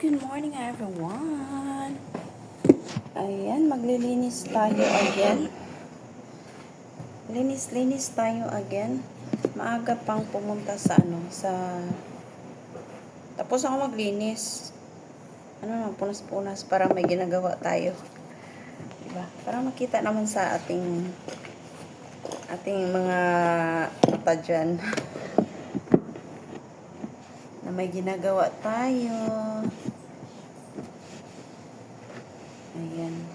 Good morning everyone. Ayan, maglilinis tayo again. Linis-linis tayo again. Maaga pang pumunta sa tapos ako maglinis. Punas-punas para may ginagawa tayo. Diba? Para makita naman sa ating mga mata dyan na may ginagawa tayo. Ayan.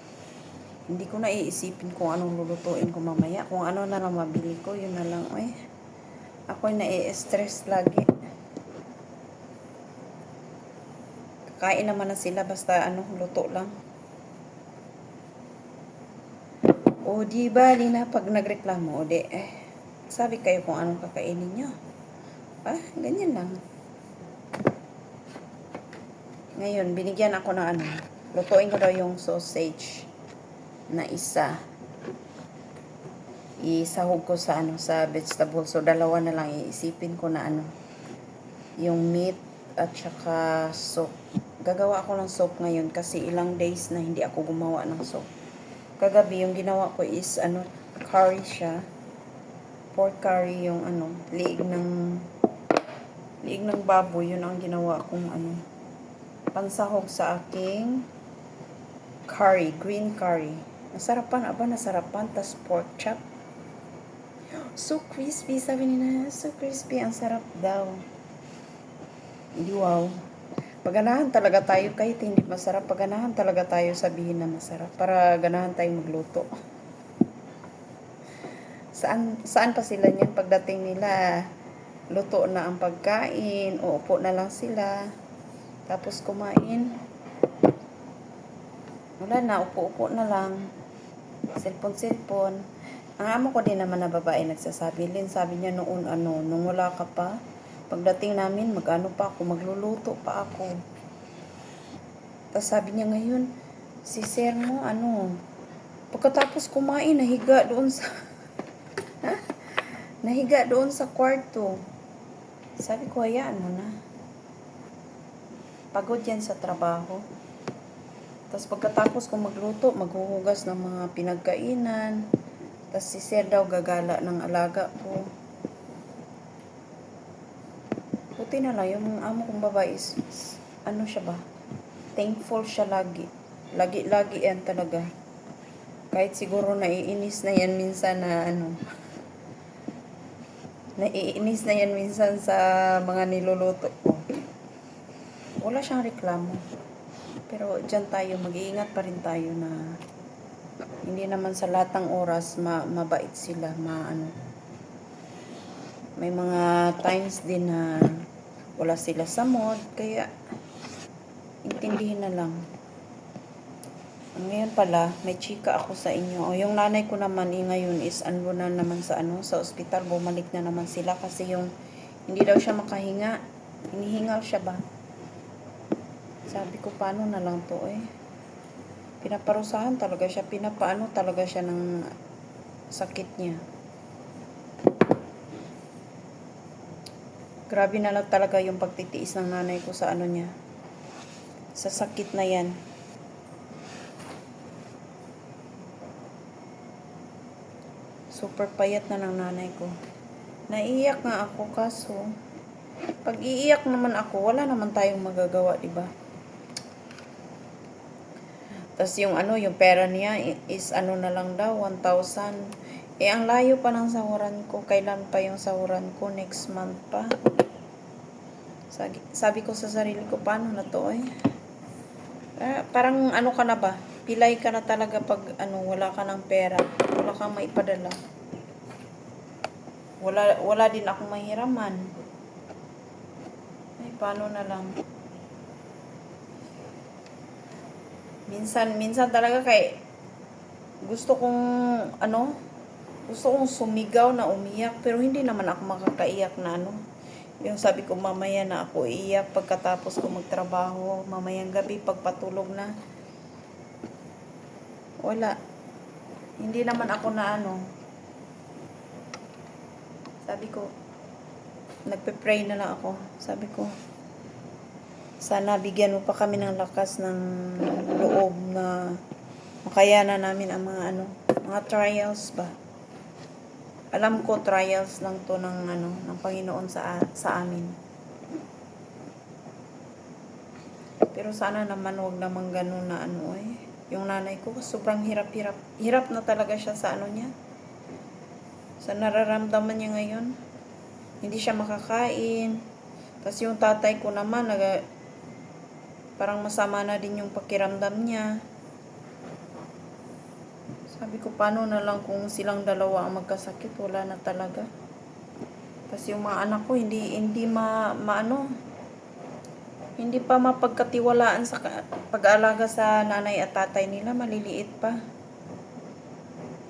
Hindi ko na iisipin kung anong lulutuin ko mamaya. Kung ano na lang mabili ko, yun na lang. Ako'y nai-stress lagi. Kakain naman na sila basta luto lang. O di bali na pag nagreklamo, sabi kayo kung anong kakainin nyo. Ganyan lang. Ngayon, binigyan ako ng lutuin ko daw yung sausage na isa. Isahog ko sa sa vegetable. So, dalawa na lang iisipin ko na yung meat at saka soup. Gagawa ako ng soup ngayon kasi ilang days na hindi ako gumawa ng soup. Kagabi, yung ginawa ko is, curry siya. Pork curry, yung, liig ng baboy. Yun ang ginawa kong, pansahog sa aking curry, green curry. Nasarapan. Tas pork chop. So crispy, sabi nila. So crispy, ang sarap daw. Hindi, wow. Paganahan talaga tayo kahit hindi masarap. Paganahan talaga tayo sabihin na masarap para ganahan tayo magluto. Saan pa sila niyan pagdating nila? Luto na ang pagkain, uupo na lang sila. Tapos kumain. Wala na, upo-upo na lang. Cellphone. Ang amo ko din naman na babae nagsasabi, Lin, sabi niya noon nung wala ka pa, pagdating namin, magluluto pa ako. Tapos sabi niya ngayon, si sir mo, pagkatapos kumain, nahiga doon sa kwarto. Sabi ko, hayaan mo na. Pagod yan sa trabaho. Tapos pagkatapos kong magluto, maghuhugas ng mga pinagkainan. Tapos si sir daw gagala ng alaga ko. Buti na lang, yung amo kong babae is siya ba? Thankful siya lagi. Lagi yan talaga. Kahit siguro naiinis na yan minsan naiinis na yan minsan sa mga niluluto ko. Wala siyang reklamo. Pero dyan tayo, mag-iingat pa rin tayo na hindi naman sa lahat ng oras mabait sila, may mga times din na wala sila sa mood, kaya intindihin na lang. Ngayon pala, may chika ako sa inyo. Yung nanay ko naman ngayon is na naman sa ospital, bumalik na naman sila kasi yung hindi daw siya makahinga. Hinihingal siya ba? Sabi ko, paano na lang to Pinaparusahan talaga siya, pinapaano talaga siya ng sakit niya. Grabe na lang talaga yung pagtitiis ng nanay ko sa niya. Sa sakit na yan. Super payat na ng nanay ko. Naiiyak nga ako kaso pag iiyak naman ako, wala naman tayong magagawa, diba? Tapos yung pera niya is na lang daw, 1,000. Ang layo pa ng sahuran ko. Kailan pa yung sahuran ko? Next month pa. Sabi ko sa sarili ko, paano na to parang ka na ba? Pilay ka na talaga pag wala ka ng pera. Wala kang maipadala. Wala din akong mahiraman. Paano na lang? Minsan talaga gusto kong sumigaw na umiyak, pero hindi naman ako makakaiyak na yung sabi ko mamaya na ako iiyak pagkatapos ko magtrabaho, mamayang gabi pagpatulog na. Wala. Hindi naman ako na Sabi ko, nagpe-pray na lang ako. Sabi ko, Sana bigyan mo pa kami ng lakas ng loob na makayanan namin ang mga trials ba. Alam ko trials lang to ng Panginoon sa amin. Pero sana naman huwag naman ganun na yung nanay ko sobrang hirap na talaga siya sa niya. Sa nararamdaman niya ngayon. Hindi siya makakain. Tapos yung tatay ko naman parang masama na din yung pakiramdam niya. Sabi ko, paano na lang kung silang dalawa ang magkasakit, wala na talaga. Tapos yung mga anak ko, hindi pa mapagkatiwalaan sa pag-aalaga sa nanay at tatay nila, maliliit pa.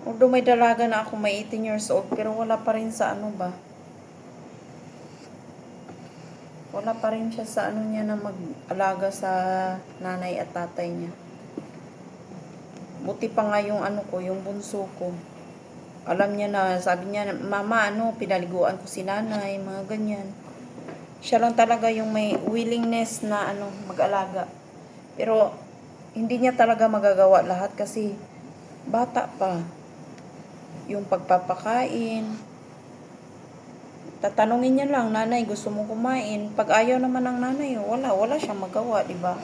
Although may dalaga na ako, may 18 years old, pero wala pa rin sa wala pa rin siya sa niya na mag-alaga sa nanay at tatay niya. Buti pa nga yung yung bunso ko. Alam niya na, sabi niya, mama, pinaliguan ko si nanay, mga ganyan. Siya lang talaga yung may willingness na mag-alaga. Pero, hindi niya talaga magagawa lahat kasi bata pa. Yung pagpapakain. Tatanungin niya lang, nanay, gusto mo kumain? Pag ayaw naman ng nanay, wala siyang magawa, di ba?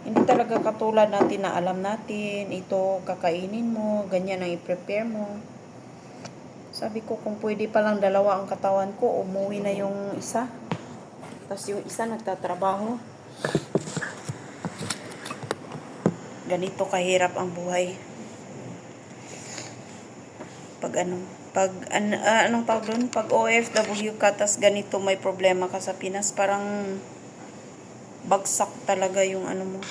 Hindi talaga katulad natin na alam natin, ito kakainin mo, ganyan ang i-prepare mo. Sabi ko, kung pwede palang dalawa ang katawan ko, umuwi na yung isa. Tapos yung isa nagtatrabaho. Ganito kahirap ang buhay. Anong tawag doon? Pag OFW ka, tas ganito may problema ka sa Pinas, parang bagsak talaga yung mo.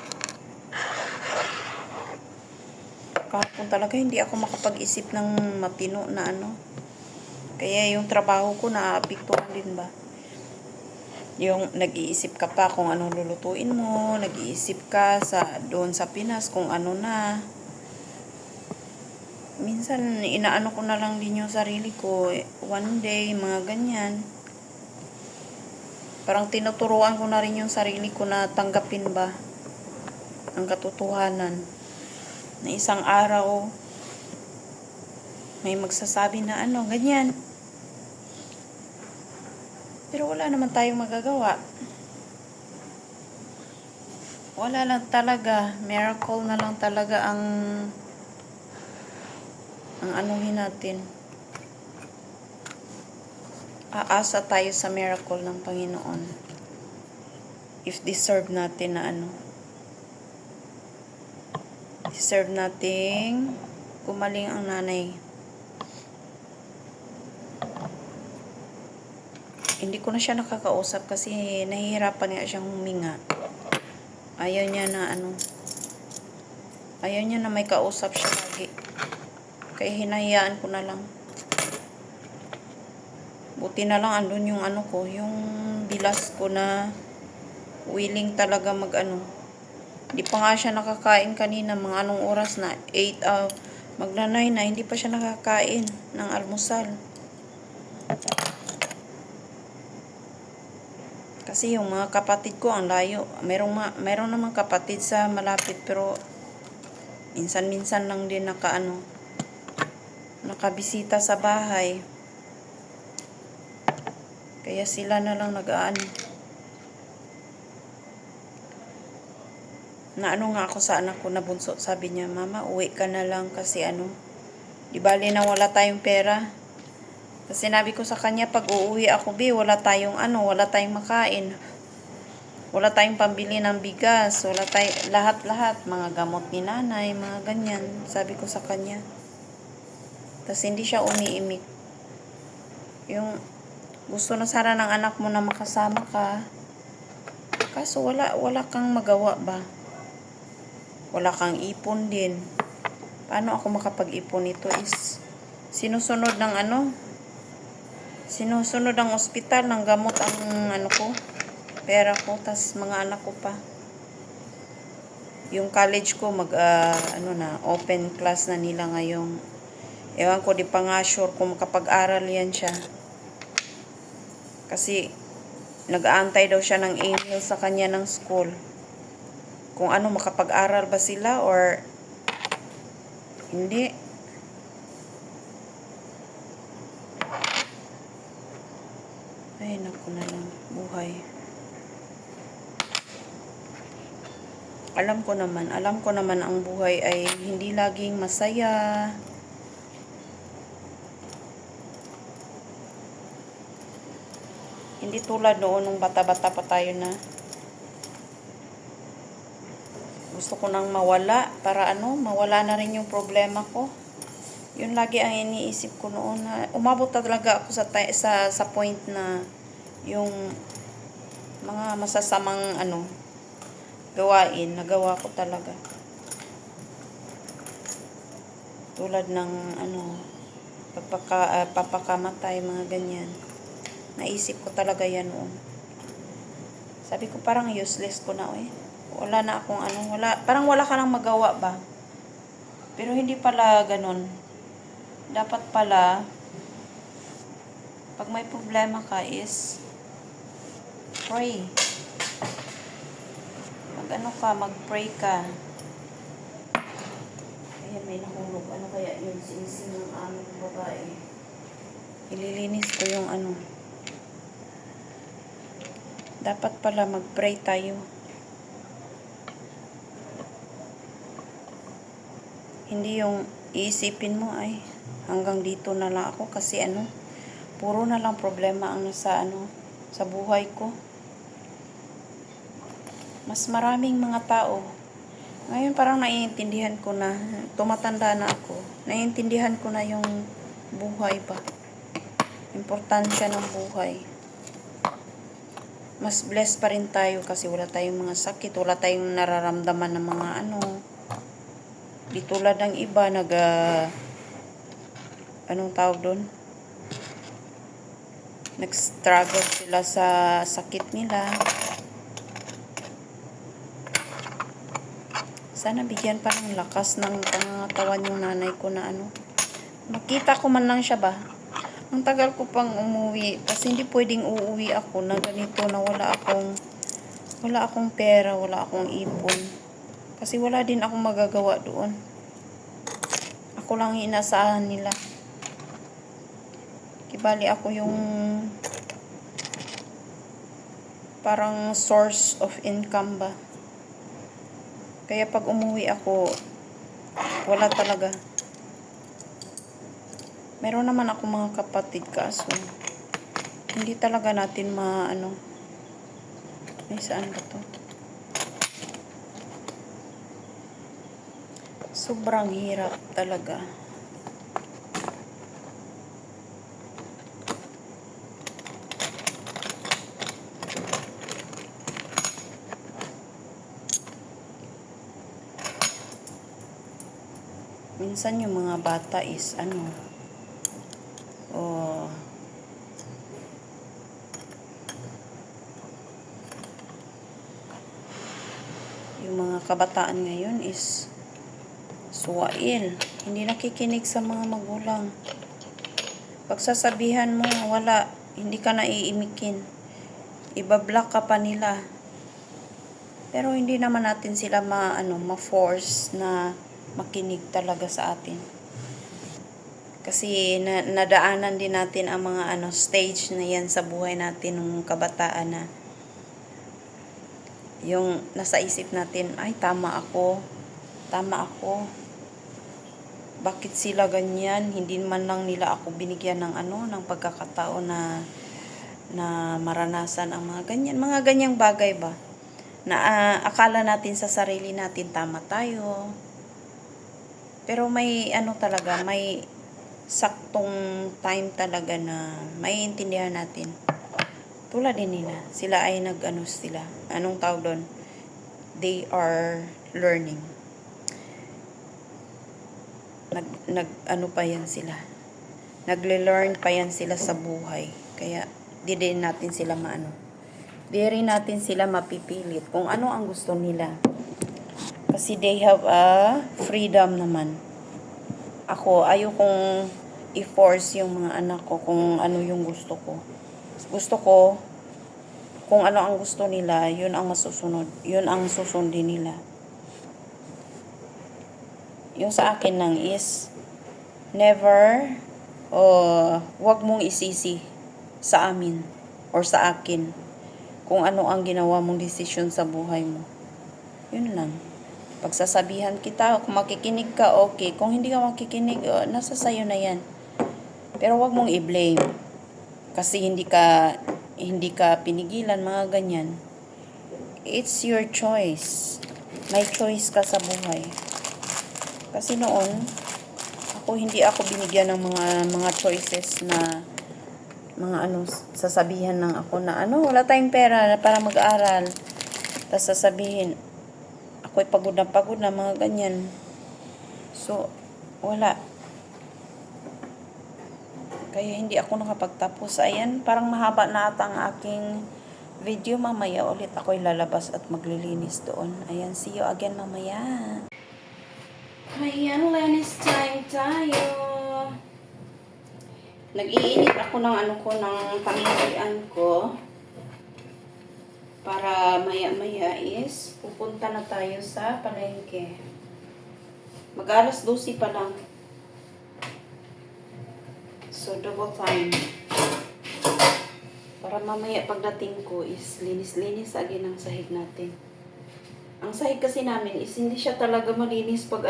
Kahapon talaga hindi ako makapag-isip ng matino na Kaya yung trabaho ko naapektuhan din ba. Yung nag-iisip ka pa kung anong lulutuin mo, nag-iisip ka doon sa Pinas kung na. Minsan inaano ko na lang din yung sarili ko, one day, mga ganyan. Parang tinuturuan ko na rin yung sarili ko na tanggapin ba ang katotohanan. Na isang araw, may magsasabi na ganyan. Pero wala naman tayong magagawa. Wala lang talaga. Miracle na lang talaga ang anuhin natin. Aasa tayo sa miracle ng Panginoon. If deserve natin na deserve nating gumaling ang nanay. Hindi ko na siya nakakausap kasi nahihirapan nga siyang huminga. Ayaw niya na may kausap siya lagi. Kaya hinahayaan ko na lang. Buti na lang andun yung yung bilas ko na willing talaga Di pa nga siya nakakain kanina, mga anong oras na 8 magna-9 na, hindi pa siya nakakain ng almusal. Kasi yung mga kapatid ko ang layo. Meron namang kapatid sa malapit pero minsan-minsan lang din nakabisita sa bahay. Kaya sila na lang nga ako sa anak ko na bunso. Sabi niya, mama, uwi ka na lang kasi di bali na wala tayong pera. Kasi sinabi ko sa kanya, pag uuwi ako, wala tayong makain. Wala tayong pambili ng bigas. Wala tayong lahat-lahat. Mga gamot ni nanay, mga ganyan. Sabi ko sa kanya. Tapos hindi siya umiimik. Yung gusto na sana ng anak mo na makasama ka. Kaso wala kang magawa ba? Wala kang ipon din. Paano ako makapag-ipon? Ito is sinusunod ang ospital ng gamot ang ko, pera ko, tas mga anak ko pa. Yung college ko open class na nila ngayong. Ewan ko, di pa nga sure kung makapag-aral yan siya. Kasi Nag-aantay daw siya ng email sa kanya ng school. Kung ano, makapag-aral ba sila or hindi. Ay, naku na lang. Buhay. Alam ko naman ang buhay ay hindi laging masaya. Hindi tulad noon nung bata-bata pa tayo na gusto ko nang mawala para mawala na rin yung problema ko. Yun lagi ang iniisip ko noon na umabot talaga ako sa point na yung mga masasamang gawain, nagawa ko talaga. Tulad ng papakamatay, mga ganyan. Naisip ko talaga yan noon. Sabi ko parang useless ko na wala na akong parang wala ka nang magawa ba. Pero hindi pala ganon. Dapat pala pag may problema ka is pray. Mag-pray ka. Ayan, may nahulog. Ano kaya yun? Sinising ng aming babae. Ililinis ko yung Dapat pala mag-pray tayo. Hindi yung iisipin mo hanggang dito na lang ako kasi puro na lang problema ang nasa sa buhay ko. Mas maraming mga tao. Ngayon parang naiintindihan ko na, tumatanda na ako. Naiintindihan ko na yung buhay ba. Importansya ng buhay. Mas blessed pa rin tayo kasi wala tayong mga sakit, wala tayong nararamdaman ng mga di tulad ng iba anong tawag doon? Nag-struggle sila sa sakit nila. Sana bigyan pa ng lakas ng pangangatawan yung nanay ko na makita ko man lang siya ba. Ang tagal ko pang umuwi kasi hindi pwedeng uuwi ako na ganito na wala akong pera, wala akong ipon. Kasi wala din akong magagawa doon. Ako lang inaasahan nila. Kibali ako yung parang source of income ba. Kaya pag umuwi ako, wala talaga. Meron naman ako mga kapatid kaso hindi talaga natin may saan ba to? Sobrang hirap talaga. Minsan yung mga bata is yung mga kabataan ngayon is suwail. Hindi nakikinig sa mga magulang. Pagsasabihan mo, wala. Hindi ka naiimikin. Ibablock ka pa nila. Pero hindi naman natin sila ma-force na makinig talaga sa atin. Kasi nadaanan din natin ang mga stage na yan sa buhay natin nung kabataan na yung nasa isip natin, ay tama ako. Bakit sila ganyan? Hindi man lang nila ako binigyan ng ng pagkakataon na maranasan ang mga ganyang bagay ba? Na akala natin sa sarili natin tama tayo. Pero may talaga, may saktong time talaga na maiintindihan natin. Tulad din nila, sila ay anong tawag doon? They are learning. Pa yan sila. Nagle-learn pa yan sila sa buhay. Kaya di rin natin sila di rin natin sila mapipilit kung ano ang gusto nila. Kasi they have a freedom naman. Ako, ayokong i-force yung mga anak ko kung ano yung gusto ko. Gusto ko, kung ano ang gusto nila, yun ang masusunod. Yun ang susundin nila. Yung sa akin lang is, never, wag mong isisi sa amin or sa akin kung ano ang ginawa mong desisyon sa buhay mo. Yun lang. Pagsasabihan kita, kung makikinig ka, okay. Kung hindi ka makikinig, nasa sayo na yan. Pero wag mong i-blame. Kasi hindi ka pinigilan, mga ganyan. It's your choice. May choice ka sa buhay. Kasi noon, hindi ako binigyan ng mga choices na sasabihan lang ako na wala tayong pera para mag-aral. Tapos sasabihin, ako'y pagod na, mga ganyan. So, wala. Kaya hindi ako nakapagtapos. Ayan, parang mahaba na ata ang aking video. Mamaya ulit ako'y lalabas at maglilinis doon. Ayan, see you again mamaya. Ayan, linis time tayo. Nag-iinit ako ng ng pangingarian ko. Para maya-maya is pupunta na tayo sa palengke. Mag-alas 12 pa lang. So, double time. Para mamaya pagdating ko is linis-linis agad ang sahig natin. Ang sahig kasi namin is hindi siya talaga malinis pag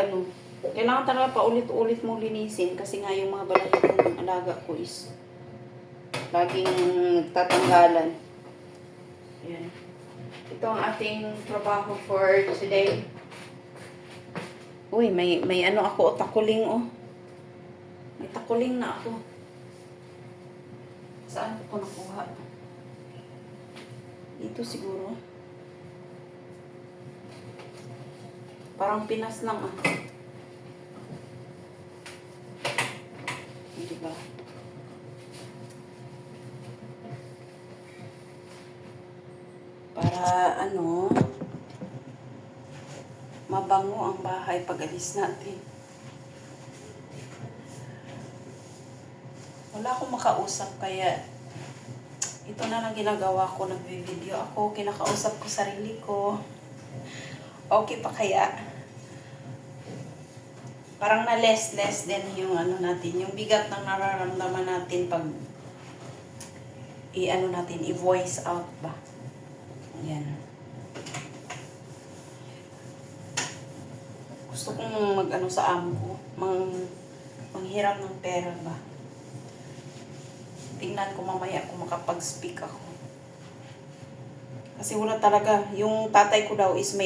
kailangan talaga pa ulit-ulit mong linisin kasi nga yung mga balay ng alaga ko is laging tatanggalan. Ayan. Ito ang ating trabaho for today. Uy, may ako, takuling May takuling na ako. Saan ko nakuha? Dito siguro. Parang Pinas lang Diba? Para mabango ang bahay pag alis natin. Wala akong makausap kaya ito na lang ginagawa ko, nagbe-video ako, kinakausap ko sarili ko. Okay pa kaya? Parang na less din yung natin, yung bigat ng nararamdaman natin pag natin, i-voice out ba. Yan. Gusto kong sa amo ko, manghiram ng pera ba. Tingnan ko mamaya kung makapag-speak ako. Kasi wala talaga, yung tatay ko daw is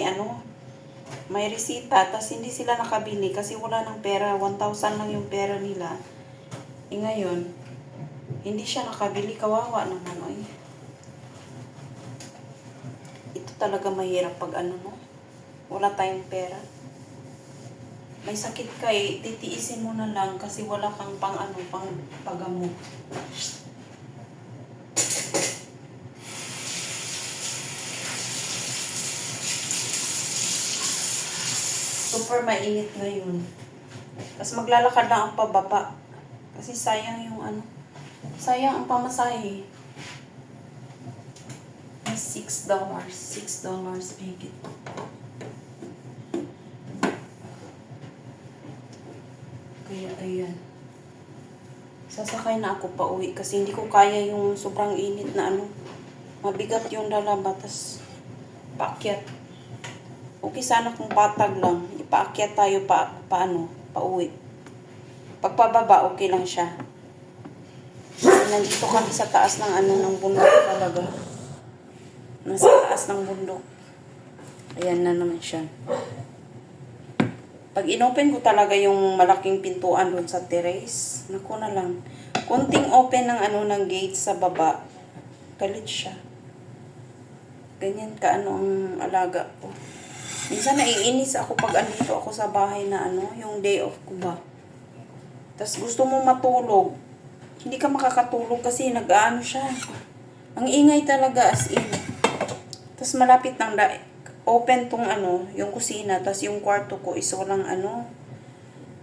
may resita, tas hindi sila nakabili kasi wala ng pera. 1,000 lang yung pera nila. Ngayon, hindi siya nakabili. Kawawa naman, Ito talaga mahirap pag wala tayong pera. May sakit ka titiisin mo na lang kasi wala kang pang pagamot. Super mainit ngayon. Tapos maglalakad lang ang pababa. Kasi sayang yung sayang ang pamasahe. $6. $6 higit. Kaya ayan. Sasakay na ako pa uwi kasi hindi ko kaya yung sobrang init na mabigat yung lalaba. Tapos paakyat. Okay sana kung patag lang. Ipaakyat tayo pa uwi. Pagpababa, okay lang siya. Nandito kami sa taas ng ng bundok talaga. Nasa taas ng bundok. Ayan na naman siya. Pag inopen ko talaga yung malaking pintuan doon sa terrace, naku na lang. Kunting open ng ng gate sa baba, galit siya. Ganyan ka ang alaga ko. Minsan naiinis ako pag andito ako sa bahay na yung day off ko ba. Tapos gusto mo matulog. Hindi ka makakatulog kasi siya. Ang ingay talaga as in. Tapos malapit ng open tong yung kusina. Tapos yung kwarto ko is walang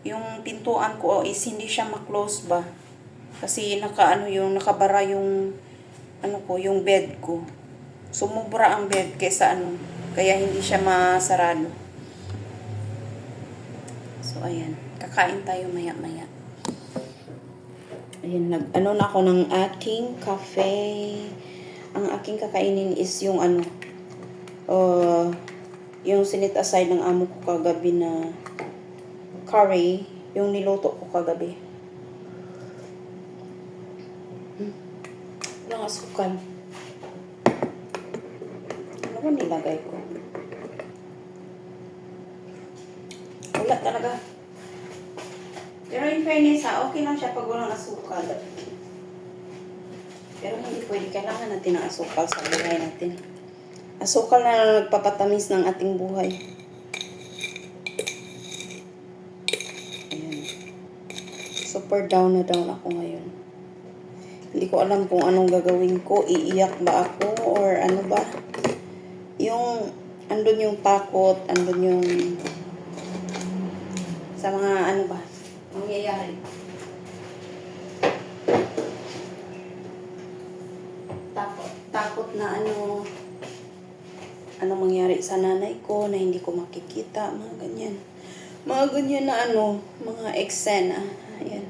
yung pintuan ko is hindi siya ma-close ba. Kasi nakabara yung yung bed ko. Sumubra ang bed kaysa ano. Kaya hindi siya masarado. So, ayan. Kakain tayo maya-maya. Ayan, ano na ako ng aking cafe. Ang aking kakainin is yung ano, yung sinit aside ng amo ko kagabi na curry, yung niluto ko kagabi. Walang asukal. Ano ba nilagay ko? Wala talaga. Pero in fairness okay lang siya pag walang asukal. Pero hindi pwede, kailangan natin ng asukal sa buhay natin. Asukal na nagpapatamis ng ating buhay. Ayan. Super down na down ako ngayon. Hindi ko alam kung anong gagawin ko. Iiyak ba ako or ano ba? Yung, andun yung takot, andun yung sa mga ano ba? Mangyayari. Takot na ano mangyari sa nanay ko na hindi ko makikita, mga ganyan. Mga ganyan na ano, mga eksena. Ayan.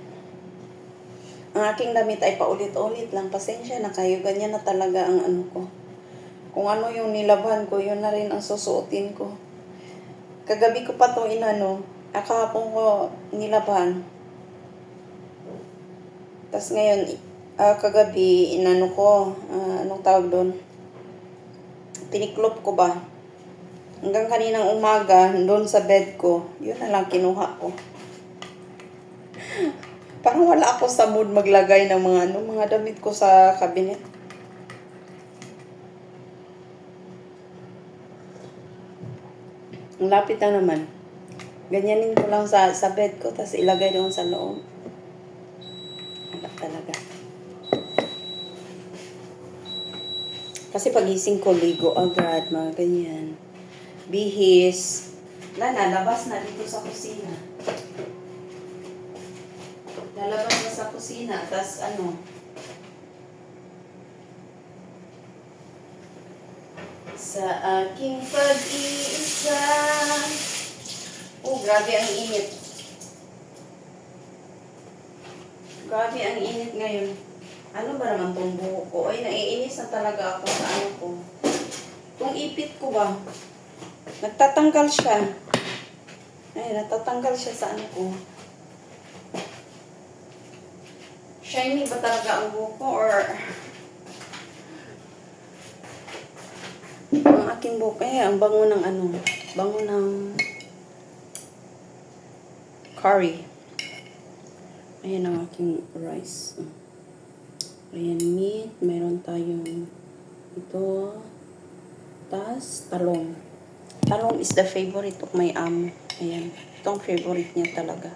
Ang aking damit ay paulit-ulit lang. Pasensya na kayo, ganyan na talaga ang ano ko. Kung ano yung nilabhan ko, yun na rin ang susuotin ko. Kagabi ko pa itong inano, kahapon ko nilabhan. Tapos ngayon, kagabi, inano ko, anong tawag doon? Tiniklop ko ba? Hanggang kaninang umaga, doon sa bed ko, yun na lang kinuha ko. Parang wala ako sa mood maglagay ng mga damit ko sa cabinet. Ang lapit na naman. Ganyanin ko lang sa bed ko, tapos ilagay doon sa loob. Wala talaga. Kasi pagising ko, ligo agad, mga ganyan. Bihis. Lalabas na dito sa kusina. Lalabas na sa kusina, tas ano. Sa aking pag-iisa. Oh, grabe ang init. Grabe ang init ngayon. Ano ba naman tong buhok ko? Ay, naiinis na talaga ako sa ano ko. Itong ipit ko ba? Nagtatanggal siya. Ay, natatanggal siya sa ano ko. Shiny ba talaga ang buhok ko or ang aking buhok? Eh, ang bango ng ano. Bango ng curry. Ayan ang aking rice. Ayan, meat. Meron tayong ito. Tas, talong. Talong is the favorite of my amo. Ayan. Itong favorite niya talaga.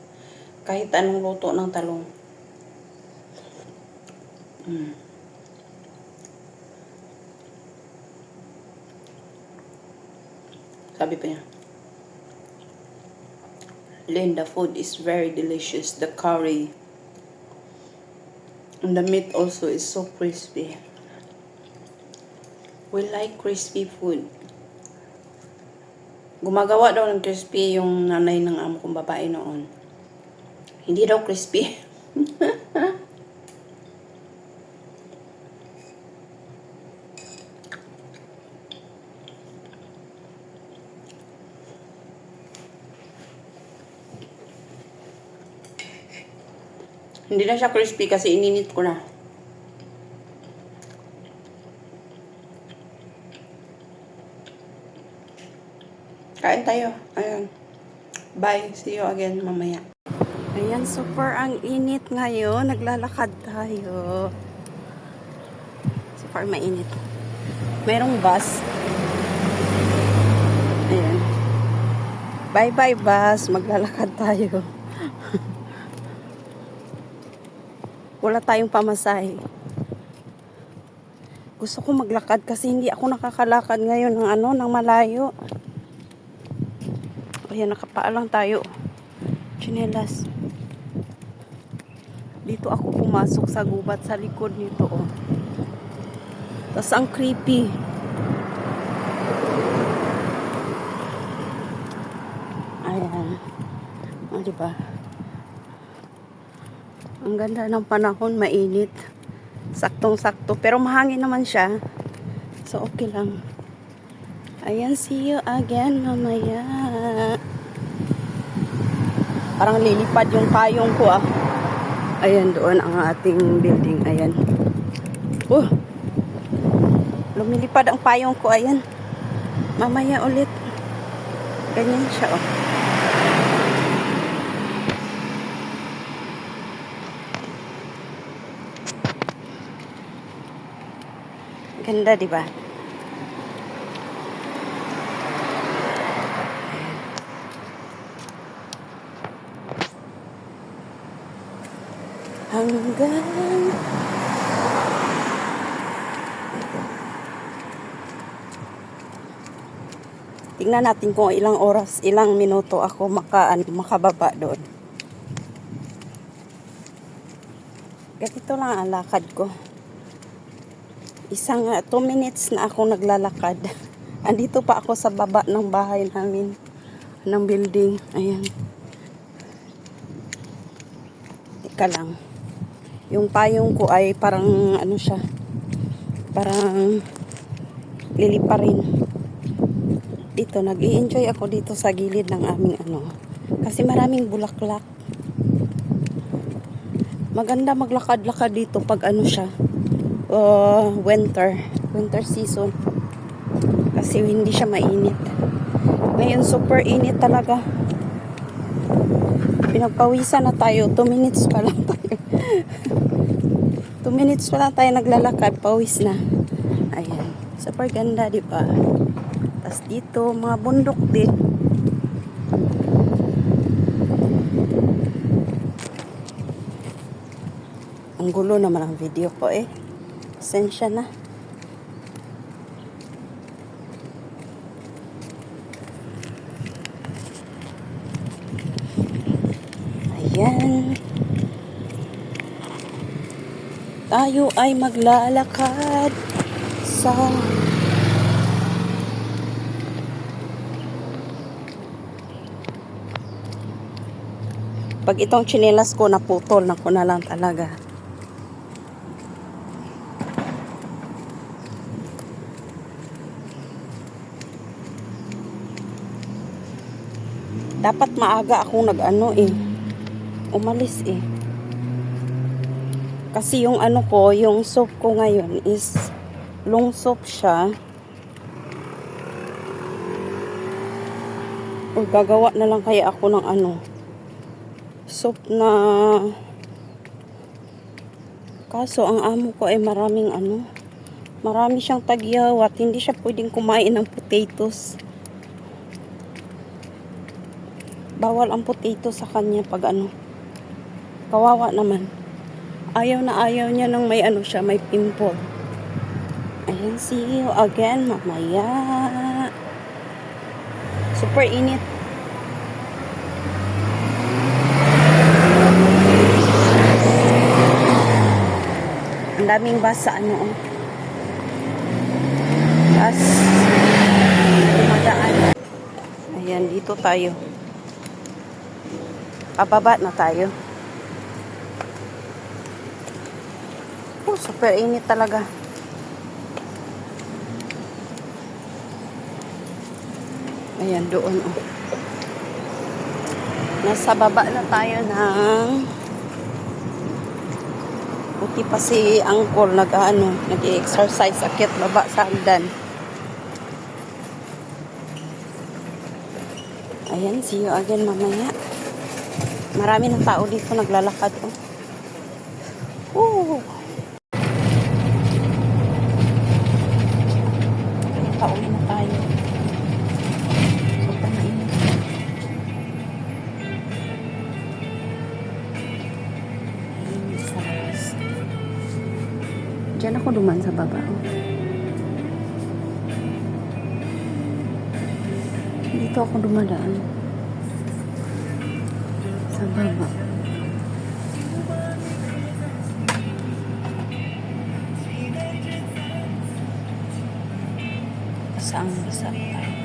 Kahit anong luto ng talong. Sabi pa niya, Lynn, the food is very delicious. The curry. And the meat also is so crispy. We like crispy food. Gumagawa daw ng crispy yung nanay ng amo kong babae noon. Hindi daw crispy. Hindi na siya crispy kasi ininit ko na. Kain tayo. Ayun. Bye. See you again mamaya. Ayan, super ang init ngayon. Naglalakad tayo. Super mainit. Merong bus. Ayan. Bye-bye bus. Maglalakad tayo. Wala tayong pamasahe. Gusto ko maglakad kasi hindi ako nakakalakad ngayon ng malayo. Ayan, nakapaa lang tayo. Chinelas. Dito ako pumasok sa gubat sa likod nito. Oh. Tapos ang creepy. Ayan. O, diba? Ang ganda ng panahon, mainit. Saktong-sakto. Pero mahangin naman siya. So, okay lang. Ayan, see you again mamaya. Parang lilipad yung payong ko ah. Ayan, doon ang ating building. Ayan. Lumilipad ang payong ko. Ayan. Mamaya ulit. Ganyan siya oh. Ganda, di ba? Hanggang tingnan natin kung ilang oras, ilang minuto ako makababa doon. Ganito lang ang lakad ko. Isang 2 minutes na ako naglalakad. Andito pa ako sa baba ng bahay namin, ng building. Ayan. Teka lang. Yung payong ko ay parang ano siya, parang liliparin. Dito, nag-i-enjoy ako dito sa gilid ng aming ano. Kasi maraming bulaklak. Maganda maglakad-lakad dito pag ano siya, winter season. Kasi hindi siya mainit. Ngayon, super init talaga. Pinagpawisan na tayo. 2 minutes pa lang tayo. 2 minutes pa lang tayo naglalakad. Pawis na. Ayan. Super ganda, di ba? Tapos dito, mga bundok din. Ang gulo naman ang video ko eh. Pasensya na. Ayan. Tayo ay maglalakad sa pag itong tsinelas ko naputol na ko na lang talaga. Dapat maaga akong nag-ano eh. Umalis eh. Kasi yung ano ko, yung soap ko ngayon is long soap siya. O gagawa na lang kaya ako ng ano, soap na, kaso ang amo ko ay maraming ano, marami siyang tagyawat. Hindi siya pwedeng kumain ng potatoes. Bawal ang potato sa kanya pag ano. Kawawa naman. Ayaw na ayaw niya ng may ano siya, may pimple. Ayan, see you again mamaya. Super init. Ang daming bus sa ano oh. Bus. Dumadaan. Ayan, dito tayo. Pababa na tayo. Oh, super init talaga. Ayan, doon oh. Nasa baba na tayo ng puti pa si Uncle nag-exercise akit baba sa hagdan. Ayan, see you again mamaya. Marami ng tao dito naglalakad oh. Pauwi na tayo. Super mainit. Mainit sa labas. Diyan ako duman sa baba. Dito ako dumadaan. Sa baba. Saan bisa tayo?